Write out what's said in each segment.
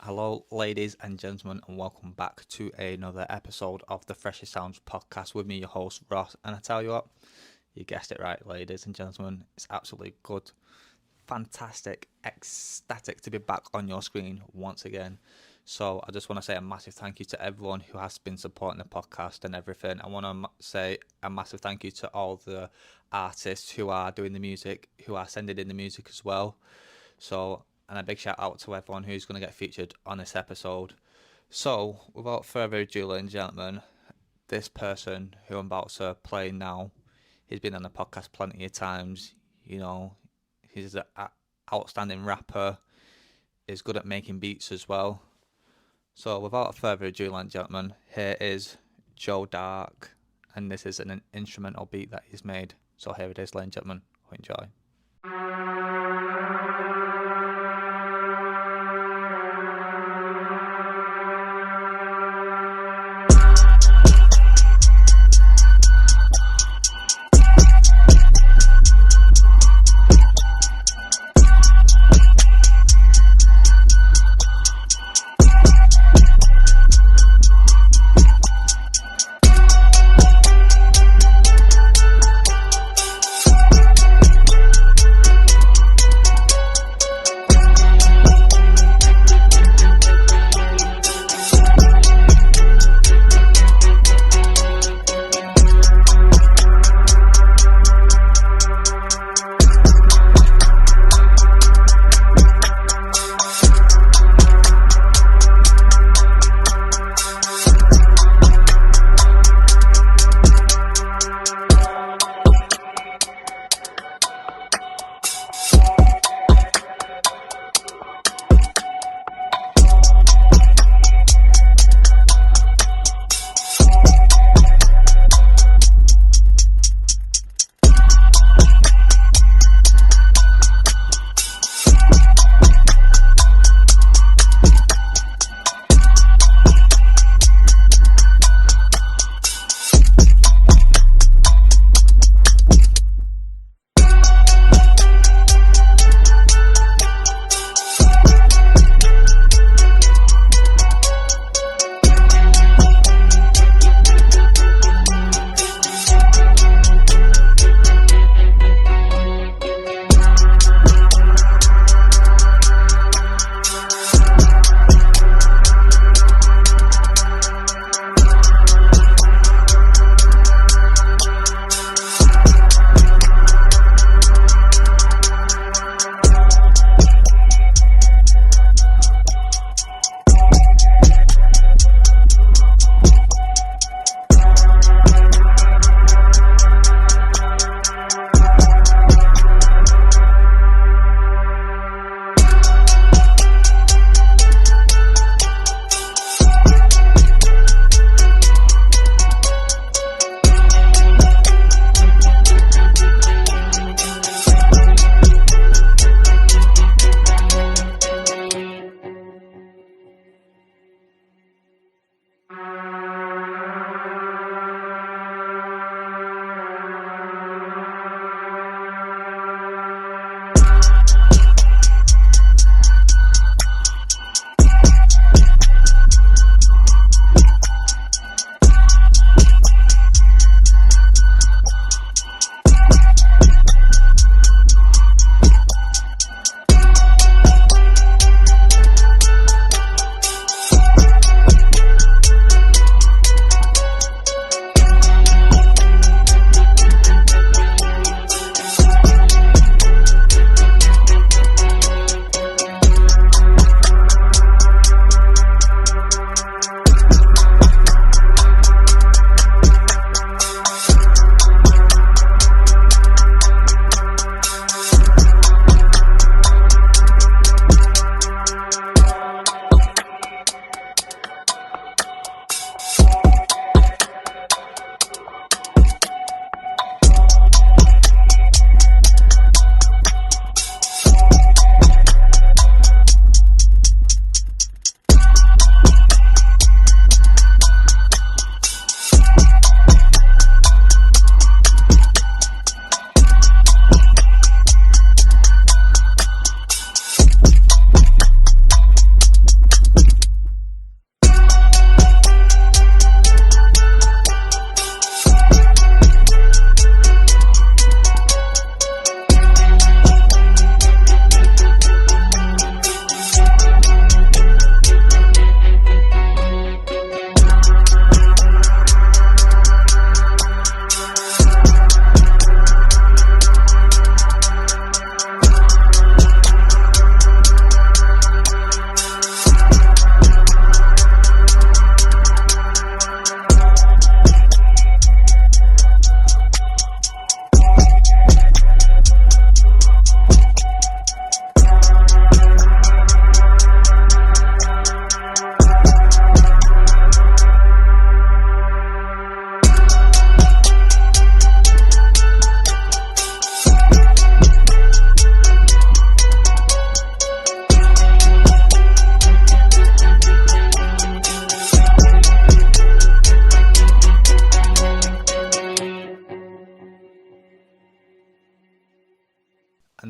Hello, ladies and gentlemen, and welcome back to another episode of the Fresher Sounds podcast with me, your host, Ross. And I tell you what, you guessed it right, ladies and gentlemen, it's absolutely good, fantastic, ecstatic to be back on your screen once again. So I just want to say a massive thank you to everyone who has been supporting the podcast and everything. I want to say a massive thank you to all the artists who are doing the music, who are sending in the music as well. And a big shout out to everyone who's going to get featured on this episode. So, without further ado, ladies and gentlemen, this person who I'm about to play now, he's been on the podcast plenty of times. You know, he's an outstanding rapper. He's good at making beats as well. So, without further ado, ladies and gentlemen, here is Joe Dark, and this is an instrumental beat that he's made. So, here it is, ladies and gentlemen. Enjoy.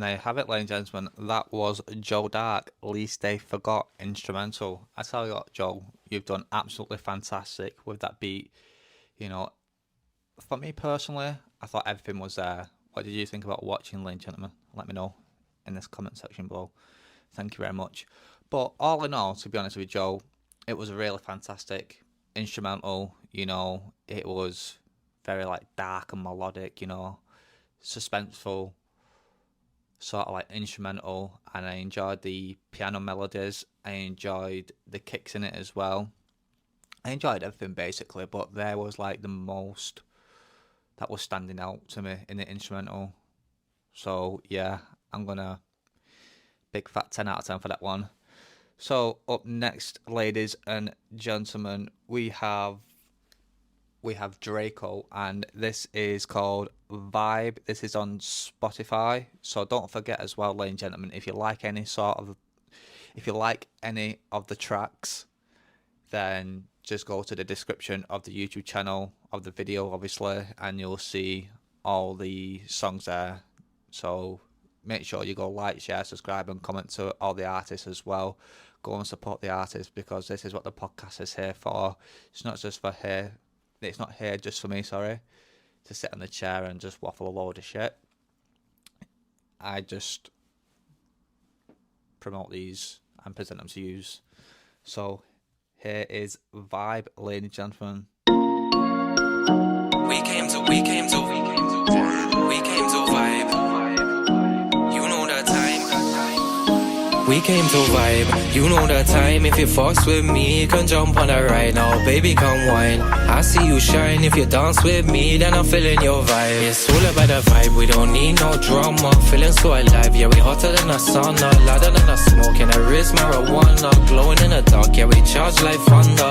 there you have it, ladies and gentlemen. That was Joe Dark, Least They Forgot instrumental. I tell you what, Joe, you've done absolutely fantastic with that beat. You know, for me personally, I thought everything was there. What did you think about watching, ladies and gentlemen? Let me know in this comment section below. Thank you very much. But all in all, to be honest with you, Joe, it was a really fantastic instrumental. You know, it was very like dark and melodic, you know, suspenseful, sort of like instrumental, and I enjoyed the piano melodies. I enjoyed the kicks in it as well. I enjoyed everything basically, but there was like the most that was standing out to me in the instrumental. So yeah, I'm gonna big fat 10 out of 10 for that one. So up next, ladies and gentlemen, we have Draco, and this is called Vibe. This is on Spotify. So don't forget as well, ladies and gentlemen, if you like any of the tracks, then just go to the description of the YouTube channel of the video, obviously, and you'll see all the songs there. So make sure you go like, share, subscribe, and comment to all the artists as well. Go and support the artists, because this is what the podcast is here for. It's not just for here. It's not here just for me, sorry, to sit on the chair and just waffle a load of shit. I just promote these and present them to you. So here is Vibe, ladies and gentlemen. We came to vibe. You know the time. We came to vibe. You know the time. If you fuss with me, you can jump on the ride now. Baby, come wine. I see you shine. If you dance with me, then I'm feeling your vibe. It's all about the vibe. We don't need no drama. Feeling so alive. Yeah, we hotter than the sun. Louder than the smoke. And I wrist marijuana. Glowing in the dark. Yeah, we charge like thunder.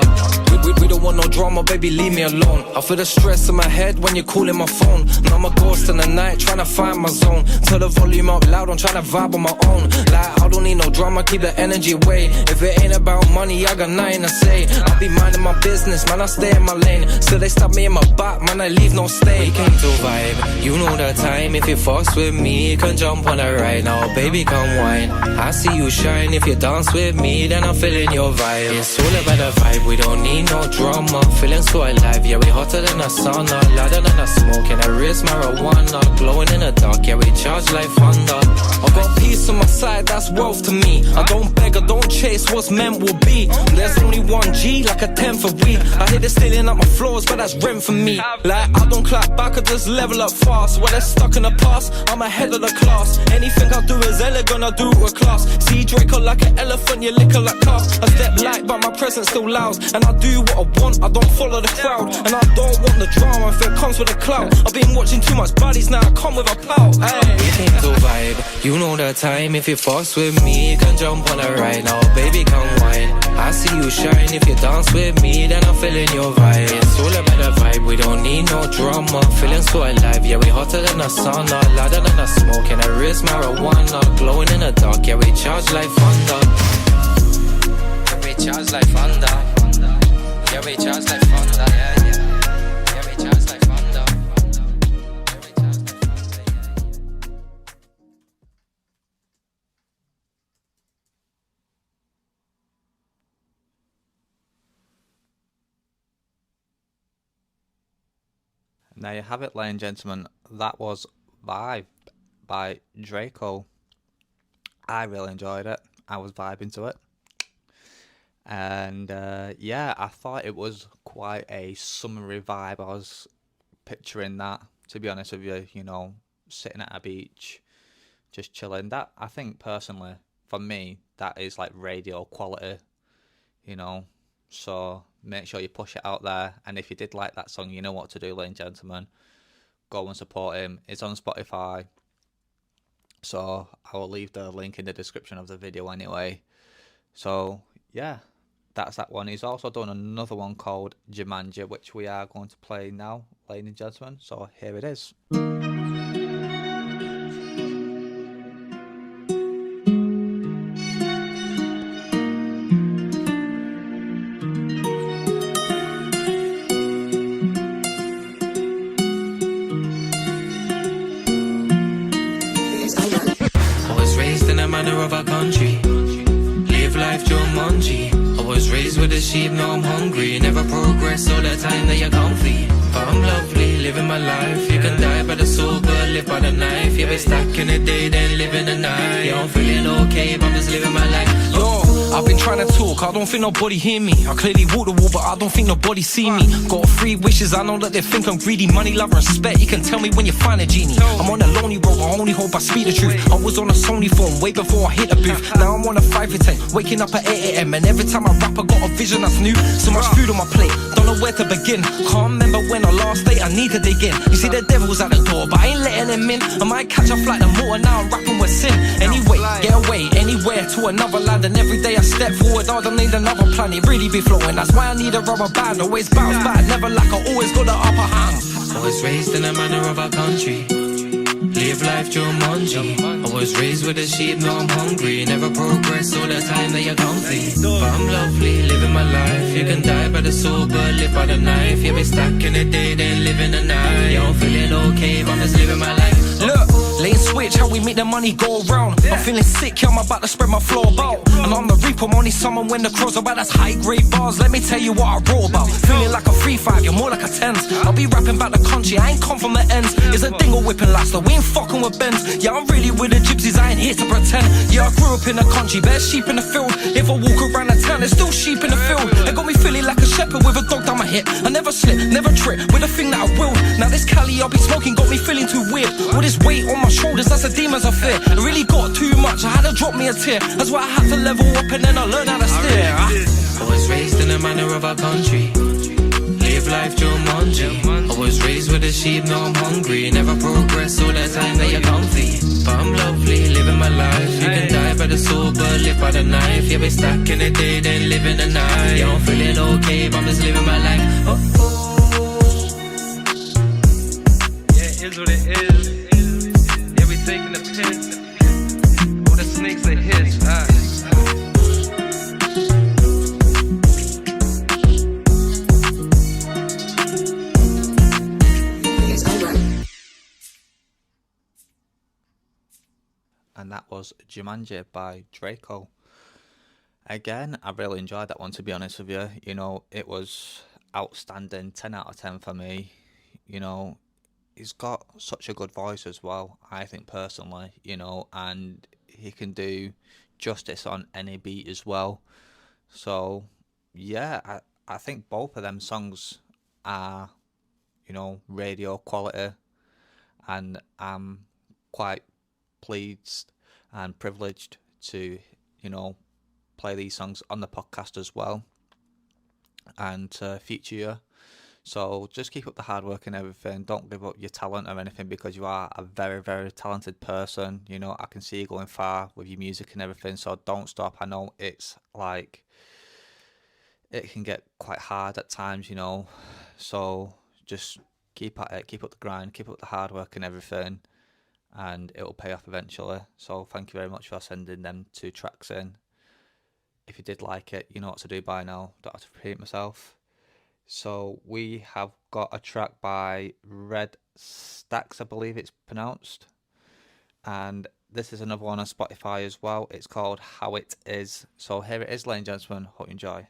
We don't want no drama, baby, leave me alone. I feel the stress in my head when you're calling my phone. Now I'm a ghost in the night, trying to find my zone. Turn the volume up loud, I'm trying to vibe on my own. Like, I don't need no drama, keep the energy away. If it ain't about money, I got nothing to say. I be minding my business, man, I stay in my lane. Still they stab me in my back, man, I leave no stain. We came to vibe, you know the time. If you fuss with me, you can jump on the ride now. Baby, come wine. I see you shine. If you dance with me, then I'm feeling your vibe. It's all about the vibe, we don't need no drama, feeling so alive. Yeah, we hotter than the sun, louder than the smoke. And I wrist marijuana, glowing in the dark. Yeah, we charge like thunder. I got peace on my side, that's wealth to me. I don't beg, I don't chase what's meant will be. There's only one G, like a 10 for weed. I hate it stealing up my floors, but that's rent for me. Like, I don't clap back, I just level up fast. When they're stuck in the past, I'm ahead of the class. Anything I do is elegant, I do it with class. See Draco like an elephant, you lick her like calf. I step light, but my presence still loud. And I do what I want, I don't follow the crowd. And I don't want the drama if it comes with a clout. I've been watching too much bodies, now I come with a pout. Hey. We came to vibe, you know the time. If you fuss with me, you can jump on the ride now. Baby, come wine. I see you shine. If you dance with me, then I'm feeling your vibe. It's all about the vibe, we don't need no drama. Feeling so alive, yeah, we hotter than the sun, louder than the smoke. And I wrist marijuana, glowing in the dark. Yeah, we charge like thunder. Yeah, we charge like thunder. Yeah, we charge like thunder, yeah, yeah. Yeah, we charge like thunder. Yeah, we charge like thunder, yeah, yeah. And there you have it, ladies and gentlemen. That was Vibe by Draco. I really enjoyed it. I was vibing to it. And yeah, I thought it was quite a summery vibe. I was picturing that, to be honest with you, you know, sitting at a beach, just chilling. That, I think personally, for me, that is like radio quality, you know. So make sure you push it out there. And if you did like that song, you know what to do, ladies and gentlemen. Go and support him. It's on Spotify. So I will leave the link in the description of the video anyway. So yeah, that's that one. He's also done another one called Jumanji, which we are going to play now, ladies and gentlemen. So here it is. sheep, no I'm hungry. Never progress all the time that you're comfy. But I'm lovely, living my life. You can die by the sword, but live by the knife. Yeah, be stuck in the day, then living the night. Yeah, I'm feeling okay, but I'm just living my life. I've been trying to talk, I don't think nobody hear me. I clearly walk the wall, but I don't think nobody see me. Got 3 wishes, I know that they think I'm greedy. Money, love, respect, you can tell me when you find a genie. I'm on a lonely road, I only hope I speak the truth. I was on a Sony phone way before I hit the booth. Now I'm on a 5 to 10, waking up at 8 AM. And every time I rap, I got a vision that's new. So much food on my plate, don't know where to begin. Can't remember when I last ate, I need to dig in. You see the devil's at the door, but I ain't letting him in. I might catch a flight, the motor, now I'm rapping with sin. Anyway, get away, anywhere to another land. And every day I step forward, I don't need another planet, really be flowing. That's why I need a rubber band, always bounce back, never lack, I always got the upper hand. I was raised in a manner of our country. Live life Jumanji. I was raised with a sheep, now I'm hungry. Never progress all the time that you're comfy. But I'm lovely, living my life. You can die by the sword, but live by the knife. You be stuck in the day, then living the night. Yeah, I'm feeling okay, but I'm just living my life. Look, lane switch, how we make the money go round. I'm feeling sick, yeah, I'm about to spread my flow about. And I'm the reaper, I'm only someone when the crows about. That's high grade bars, let me tell you what I roll about. Feeling like a 3-5, you're more like a 10. I'll be rapping about the country, I ain't come from the ends. It's a dingle whipping last, though, we ain't fucking with Benz. Yeah, I'm really with the gypsies, I ain't here to pretend. Yeah, I grew up in the country, there's sheep in the field. If I walk around the town, there's still sheep in the field. They got me feeling like a shepherd with a dog down my hip. I never slip, never trip, with a thing that I will. Now this Cali I'll be smoking got me feeling too weird. All this weight on my shoulders, that's the demons I fear. It really got too much, I had to drop me a tear. That's why I had to level up and then I learned how to steer. I was raised in a manner of our country. Live life Jumanji. I was raised with a sheep, now I'm hungry. Never progress all the time that you're comfy. But I'm lovely, living my life. You can die by the sword, but live by the knife. Yeah, be stuck in the day, then living the night. Yeah, I'm feeling okay, but I'm just living my life. Yeah, it is what it is. Yeah, we taking the piss. All the snakes are his. And that was Jumanji by Draco. Again, I really enjoyed that one, to be honest with you. You know, it was outstanding, 10 out of 10 for me. You know, he's got such a good voice as well, I think personally, you know, and he can do justice on any beat as well. So, yeah, I think both of them songs are, you know, radio quality, and I'm quite pleased and privileged to, you know, play these songs on the podcast as well and feature you. So just keep up the hard work and everything. Don't give up your talent or anything, because you are a very, very talented person. You know, I can see you going far with your music and everything, so don't stop. I know it's like, it can get quite hard at times, you know, so just keep at it, keep up the grind, keep up the hard work and everything, and it'll pay off eventually. So thank you very much for sending them 2 tracks in. If you did like it, you know what to do by now. Don't have to repeat myself. So we have got a track by Red Stacks, I believe it's pronounced, and this is another one on Spotify as well. It's called How It Is. So here it is, ladies and gentlemen. Hope you enjoy.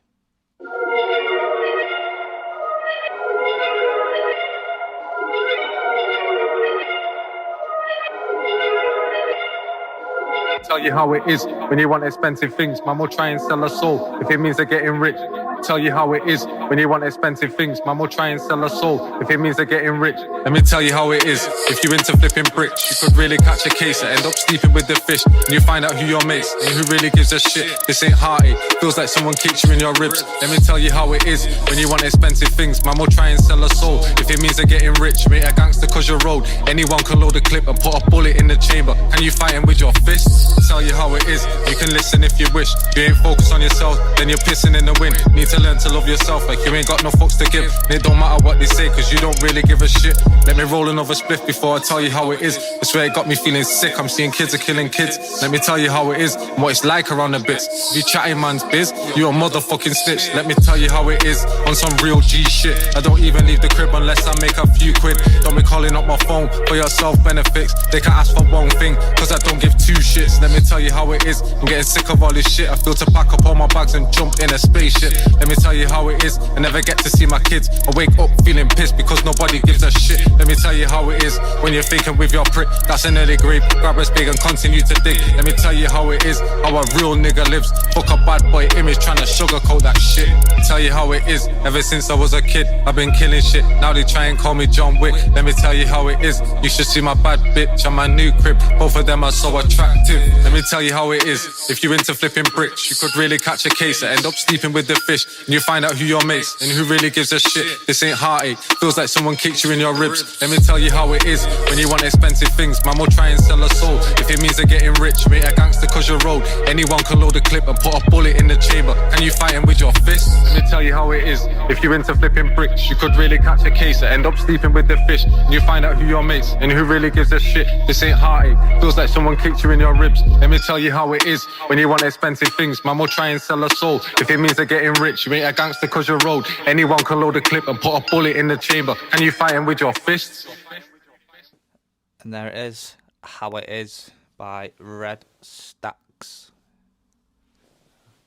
Tell you how it is when you want expensive things. Man will try and sell a soul if it means they're getting rich. Tell you how it is when you want expensive things. Man will try and sell a soul if it means they're getting rich. Let me tell you how it is. If you're into flipping bricks, you could really catch a case and end up sleeping with the fish. And you find out who your mates and who really gives a shit. This ain't heartache, feels like someone kicks you in your ribs. Let me tell you how it is when you want expensive things. Man will try and sell a soul if it means they're getting rich. Mate, a gangster cause you're road. Anyone can load a clip and put a bullet in the chamber. Can you fight him with your fists? Tell you how it is, you can listen if you wish. You ain't focused on yourself, then you're pissing in the wind. Need to learn to love yourself like you ain't got no fucks to give. And it don't matter what they say, cause you don't really give a shit. Let me roll another spliff before I tell you how it is. I swear it got me feeling sick, I'm seeing kids are killing kids. Let me tell you how it is, and what it's like around the bits. If you chatting man's biz, you a motherfucking snitch. Let me tell you how it is, on some real G shit. I don't even leave the crib unless I make a few quid. Don't be calling up my phone for your self-benefits. They can ask for one thing, cause I don't give 2 shits. Let me tell you how it is, I'm getting sick of all this shit. I feel to pack up all my bags and jump in a spaceship. Let Let me tell you how it is. I never get to see my kids. I wake up feeling pissed because nobody gives a shit. Let me tell you how it is when you're thinking with your prick. That's an early grave. Grab a spade and continue to dig. Let me tell you how it is, how a real nigga lives. Fuck a bad boy image trying to sugarcoat that shit. Tell you how it is, ever since I was a kid, I've been killing shit. Now they try and call me John Wick. Let me tell you how it is. You should see my bad bitch and my new crib. Both of them are so attractive. Let me tell you how it is. If you're into flipping bricks, you could really catch a case and end up sleeping with the fish. And you find out who your mates and who really gives a shit. This ain't heartache, feels like someone kicked you in your ribs. Let me tell you how it is when you want expensive things. Man will try and sell a soul if it means they're getting rich. You ain't a gangster cause you're road. Anyone can load a clip and put a bullet in the chamber. Can you fight him with your fists? Let me tell you how it is. If you're into flipping bricks, you could really catch a case and end up sleeping with the fish. And you find out who your mates and who really gives a shit. This ain't heartache, feels like someone kicked you in your ribs. Let me tell you how it is when you want expensive things. Man will try and sell a soul if it means they're getting rich. You ain't a gangster cause you're road. Anyone can load a clip and put a bullet in the chamber. Can you fight him with your fists? And there it is, How It Is by Red Stacks.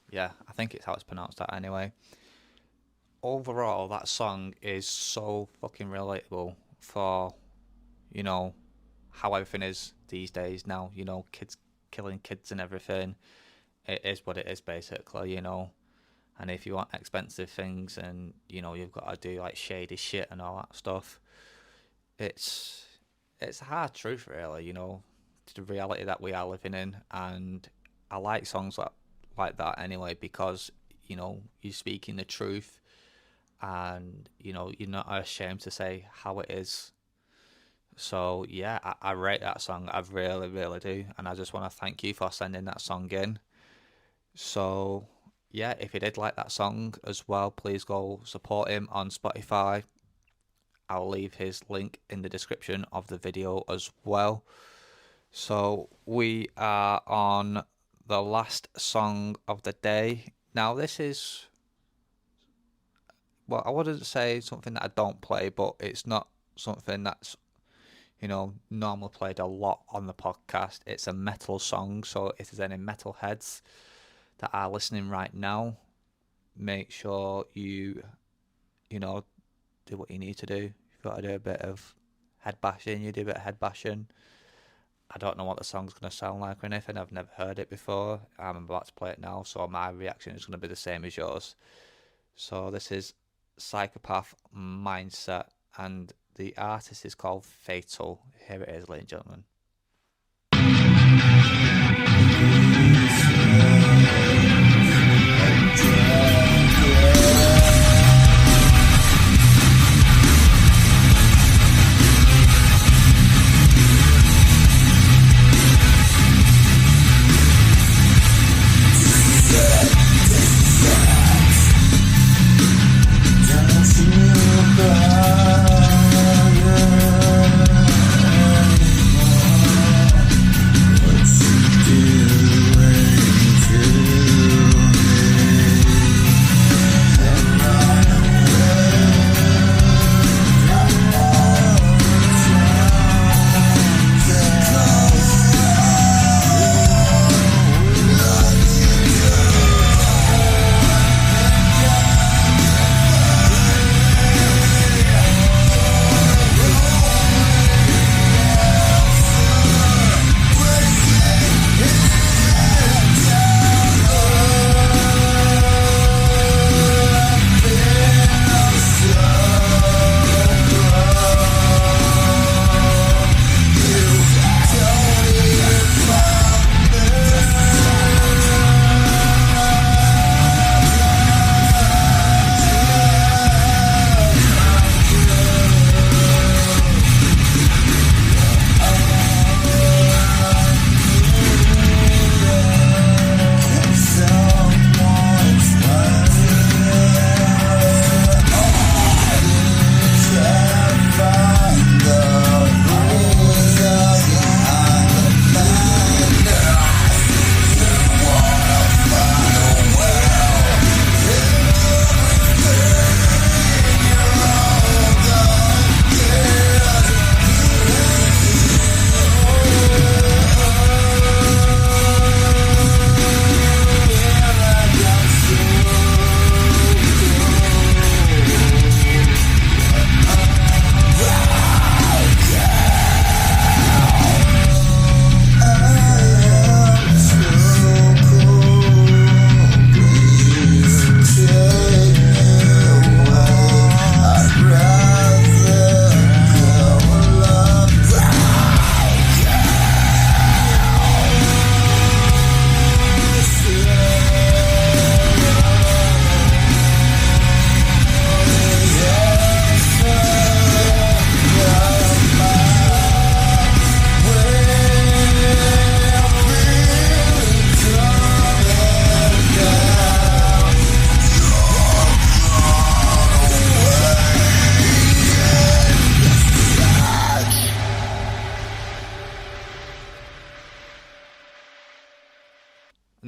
Yeah, I think it's how it's pronounced that anyway. Overall, that song is so fucking relatable for, you know, how everything is these days now. You know, kids killing kids and everything. It is what it is, basically, you know. And if you want expensive things and, you know, you've got to do like shady shit and all that stuff, it's a hard truth, really, you know, the reality that we are living in. And I like songs like that anyway, because, you know, you're speaking the truth and, you know, you're not ashamed to say how it is. So yeah, I rate that song. I really, really do. And I just want to thank you for sending that song in. So yeah, if you did like that song as well, please go support him on Spotify. I'll leave his link in the description of the video as well. So we are on the last song of the day. Now this is, well, I wouldn't say something that I don't play, but it's not something that's, you know, normally played a lot on the podcast. It's a metal song, so if there's any metal heads that are listening right now, make sure you know, do what you need to do. You've got to do a bit of head bashing, you do a bit of head bashing. I don't know what the song's going to sound like or anything. I've never heard it before. I'm about to play it now, so my reaction is going to be the same as yours. So this is Psychopath Mindset, and the artist is called Fatal. Here it is, ladies and gentlemen.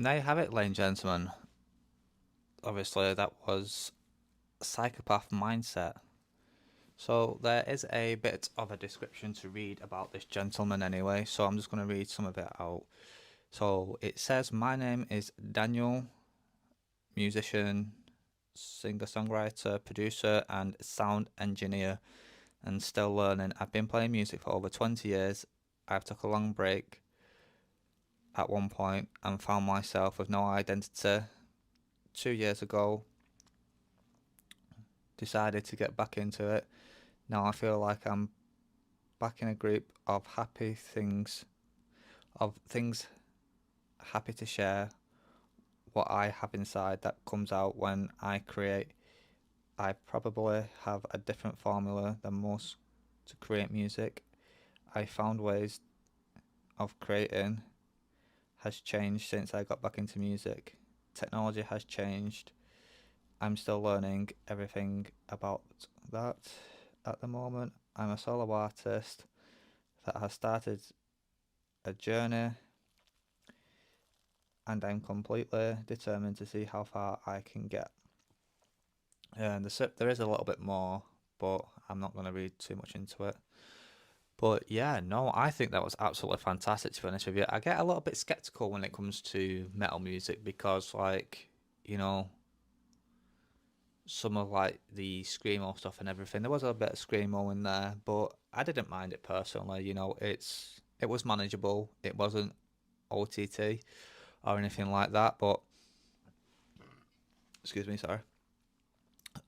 there you have it, ladies and gentlemen. Obviously, that was Psychopath Mindset. So there is a bit of a description to read about this gentleman anyway, so I'm just going to read some of it out. So it says, my name is Daniel, musician, singer-songwriter, producer and sound engineer, and still learning. I've been playing music for over 20 years. I've took a long break at one point and found myself with no identity. 2 years ago, decided to get back into it. Now I feel like I'm back in a group of things happy to share what I have inside that comes out when I create. I probably have a different formula than most to create music. I found ways of creating has changed since I got back into music. Technology has changed. I'm still learning everything about that. At the moment, I'm a solo artist that has started a journey, and I'm completely determined to see how far I can get. And there is a little bit more, but I'm not going to read too much into it. But yeah, no, I think that was absolutely fantastic, to be honest with you. I get a little bit skeptical when it comes to metal music because, like, you know, some of like the screamo stuff and everything, there was a bit of screamo in there, but I didn't mind it personally. You know, it was manageable. It wasn't OTT or anything like that, but excuse me, sorry.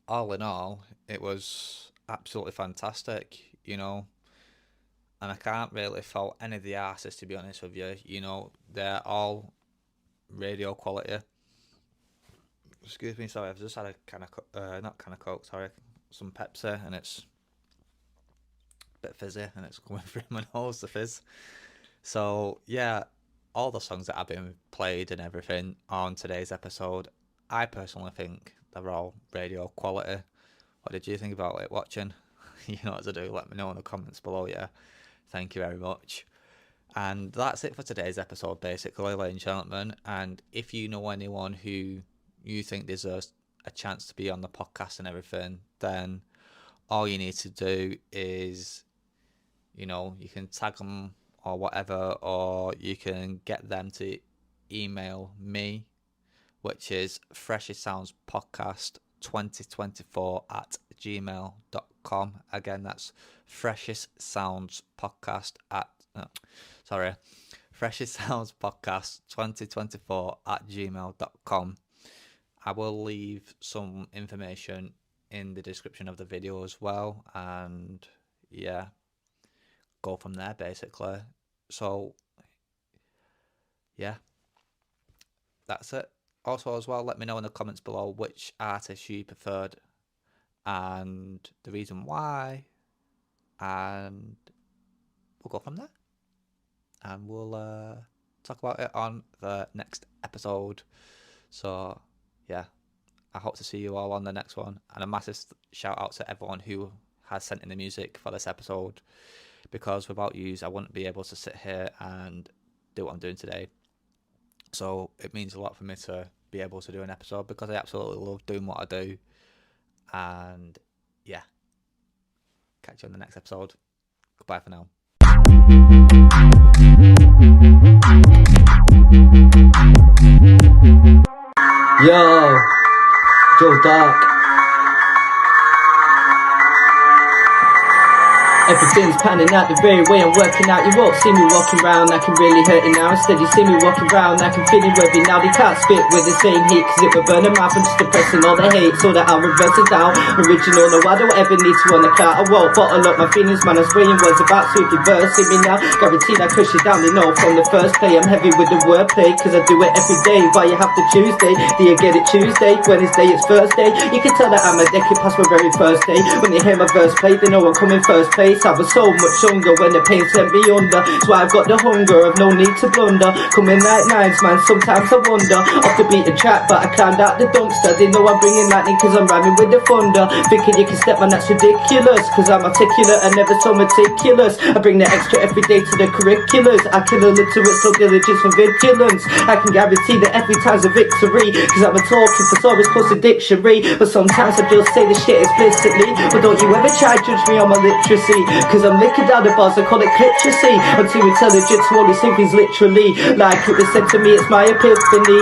All in all, it was absolutely fantastic, you know, and I can't really fault any of the artists, to be honest with you. You know, they're all radio quality. Excuse me, sorry, I've just had a Coke, some Pepsi, and it's a bit fizzy, and it's coming through my nose, the fizz. So, yeah, all the songs that have been played and everything on today's episode, I personally think they're all radio quality. What did you think about it watching? You know what to do, let me know in the comments below, yeah. Thank you very much. And that's it for today's episode, basically, ladies and gentlemen. And if you know anyone who you think deserves a chance to be on the podcast and everything, then all you need to do is, you know, you can tag them or whatever, or you can get them to email me, which is freshestsoundspodcast2024@gmail.com. Again, that's freshestsoundspodcast2024@gmail.com. I will leave some information in the description of the video as well, and yeah, go from there basically. So yeah, that's it. Also as well, let me know in the comments below which artist you preferred and the reason why, and we'll go from there, and we'll talk about it on the next episode. So yeah, I hope to see you all on the next one, and a massive shout out to everyone who has sent in the music for this episode, because without yous I wouldn't be able to sit here and do what I'm doing today. So it means a lot for me to be able to do an episode, because I absolutely love doing what I do. And yeah, catch you on the next episode. Goodbye for now. Yo, Joe Dark. Everything's panning out the very way I'm working out. You won't see me walking round, I can really hurt it now. Instead you see me walking round, I can feel it webby now. They can't spit with the same heat, cause it will burn them out. I'm just depressing all the hate, so that I'll reverse it down. Original, no I don't ever need to on the clout. I won't bottle up my feelings, man, I'm spraying words about to reverse me now. Guaranteed I crush it down, they know from the first play. I'm heavy with the wordplay, cause I do it every day. Why you have to Tuesday? Do you get it Tuesday? Wednesday it's Thursday. You can tell that I'm a decade past my very first day. When you hear my verse play, they know I'm coming first play. face. I was so much younger when the pain sent me under. That's why I've got the hunger of no need to blunder. Coming like nines, man, sometimes I wonder. Off the beaten track, but I climbed out the dumpster. Didn't know I'm bringing lightning cause I'm rhyming with the thunder. Thinking you can step, man, that's ridiculous. Cause I'm articulate and never so meticulous. I bring the extra every day to the curriculars. I kill illiterate, so diligence for vigilance. I can guarantee that every time's a victory. Cause I'm a talking thesaurus plus a dictionary. But sometimes I just say the shit explicitly. But don't you ever try to judge me on my literacy. Cause I'm licking down the bars, I call it cliteracy. I'm too intelligent to only sing things literally. Like it was said to me, it's my epiphany.